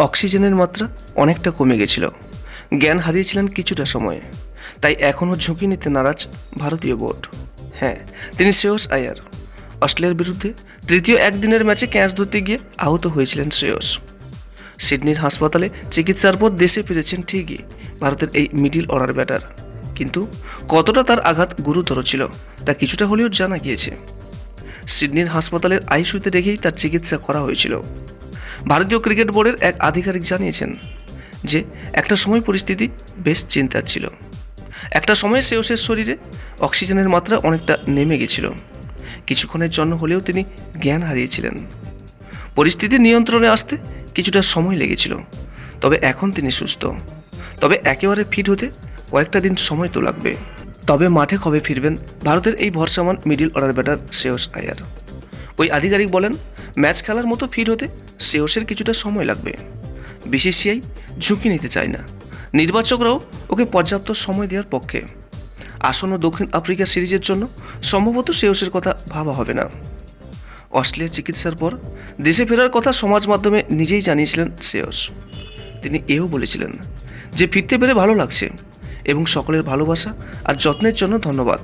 অক্সিজেনের মাত্রা অনেকটা কমে গেছিল, জ্ঞান হারিয়েছিলেন কিছুটা সময়ে, তাই এখনও ঝুঁকি নিতে নারাজ ভারতীয় বোর্ড। হ্যাঁ, তিনি শ্রেয়স আয়ার। অস্ট্রেলিয়ার বিরুদ্ধে তৃতীয় একদিনের ম্যাচে ক্যাচ ধরতে গিয়ে আহত হয়েছিলেন শ্রেয়স। সিডনির হাসপাতালে চিকিৎসার পর দেশে ফিরেছেন ঠিকই ভারতের এই মিডল অর্ডার ব্যাটার, কিন্তু কতটা তার আঘাত গুরুতর ছিল তা কিছুটা হলেও জানা গিয়েছে। সিডনির হাসপাতালের আইসিইউতে রেখেই তার চিকিৎসা করা হয়েছিল। ভারতীয় ক্রিকেট বোর্ডের এক আধিকারিক জানিয়েছেন যে একটা সময় পরিস্থিতি বেশ চিন্তার ছিল। একটা সময় শ্রেয়সের শরীরে অক্সিজেনের মাত্রা অনেকটা নেমে গেছিল, কিছুক্ষণের জন্য হলেও তিনি জ্ঞান হারিয়েছিলেন। পরিস্থিতি নিয়ন্ত্রণে আসতে কিছুটা সময় লেগেছিল, তবে এখন তিনি সুস্থ। তবে একেবারে ফিট হতে কয়েকটা দিন সময় তো লাগবে। তবে মাঠে কবে ফিরবেন ভারতের এই ভরসামান মিডল অর্ডার ব্যাটার শ্রেয়স আয়ার? ওই আধিকারিক বলেন, ম্যাচ খেলার মতো ফিট হতে শ্রেয়সের কিছুটা সময় লাগবে। বিসিসিআই ঝুঁকি নিতে চায় না, নির্বাচকরাও ওকে পর্যাপ্ত সময় দেওয়ার পক্ষে। আসন্ন দক্ষিণ আফ্রিকা সিরিজের জন্য সম্ভবত শ্রেয়সের কথা ভাবা হবে না। অস্ট্রেলিয়া চিকিৎসার পর দেশে ফেরার কথা সমাজ মাধ্যমে নিজেই জানিয়েছিলেন শ্রেয়স। তিনি এও বলেছিলেন যে ফিরতে পেরে ভালো লাগছে এবং সকলের ভালোবাসা আর যত্নের জন্য ধন্যবাদ।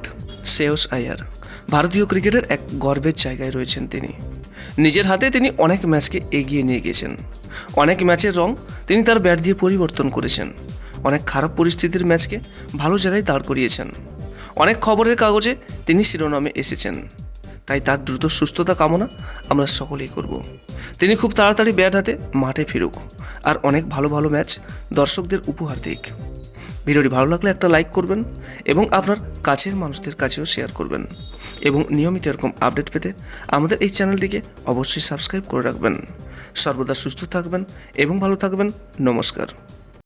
শ্রেয়স আয়ার ভারতীয় ক্রিকেটের এক গর্বের জায়গায় রয়েছেন তিনি। নিজের হাতে তিনি অনেক ম্যাচকে এগিয়ে নিয়ে গেছেন। অনেক ম্যাচের রং তিনি তার ব্যাট দিয়ে পরিবর্তন করেছেন। অনেক খারাপ পরিস্থিতির ম্যাচকে ভালো জায়গায় দাঁড় করিয়েছেন। অনেক খবরের কাগজে তিনি শিরোনামে এসেছেন। তাই তার দ্রুত সুস্থতা কামনা আমরা সকলেই করব। তিনি খুব তাড়াতাড়ি ব্যাট হাতে মাঠে ফিরুক আর অনেক ভালো ভালো ম্যাচ দর্শকদের উপহার দিক। ভিডিওটি ভালো লাগলে একটা লাইক করবেন এবং আপনার কাছের মানুষদের কাছেও শেয়ার করবেন, এবং নিয়মিত এরকম আপডেট পেতে আমাদের এই চ্যানেলটিকে অবশ্যই সাবস্ক্রাইব করে রাখবেন। সর্বদা সুস্থ থাকবেন এবং ভালো থাকবেন। নমস্কার।